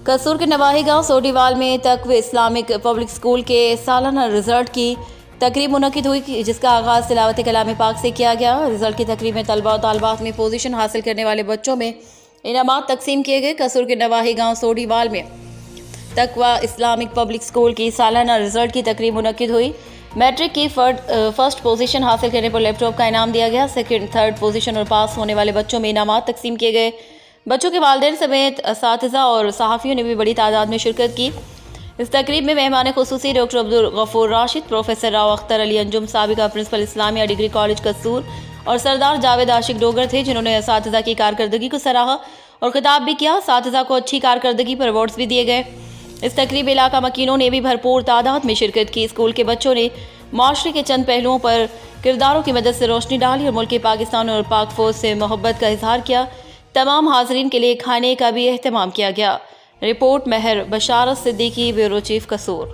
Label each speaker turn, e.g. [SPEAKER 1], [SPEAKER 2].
[SPEAKER 1] कसूर के नवाही गांव सोडीवाल में तक़वा इस्लामिक पब्लिक स्कूल के सालाना रिजल्ट की तकरीब मुनक्किद हुई, जिसका आगाज़ तिलावत कलाम पाक से किया गया। रिजल्ट की तकरीब में तलबा और तालिबात में पोजीशन हासिल करने वाले बच्चों में इनामात तकसीम किए गए। कसूर के नवाही गांव सोडीवाल में तक़वा इस्लामिक पब्लिक स्कूल की सालाना रिजल्ट की तकरीब मुनक्किद हुई। मैट्रिक की फर्स्ट पोजीशन हासिल करने पर लैपटॉप का इनाम दिया गया। सेकंड, थर्ड पोजीशन और पास होने वाले बच्चों में इनामात तकसीम किए गए। बच्चों के वालिदैन समेत असातिज़ा और सहाफ़ियों ने भी बड़ी तादाद में शिरकत की। इस तकरीब में मेहमान खुसूसी डॉक्टर अब्दुल गफूर राशिद, प्रोफेसर राव अख्तर अली अंजुम, साबिका principal Islamia degree college Kasur और सरदार जावेद आशिक डोगर थे, जिन्होंने असातिज़ा की कारकर्दगी को सराहा और खिताब भी किया। असातिज़ा को अच्छी कारकर्दगी पर अवार्ड्स भी दिए गए। इस तकरीब में इलाका मकीनों ने भी भरपूर तादाद में शिरकत की। स्कूल के बच्चों ने माशरे के चंद पहलुओं पर किरदारों की मदद से रोशनी डाली और मुल्क पाकिस्तान और पाक फौज से मोहब्बत का इजहार किया। तमाम हाज़रीन के लिए खाने का भी एहतमाम किया गया। रिपोर्ट महर बशारत सिद्दीकी, ब्यूरो चीफ कसूर।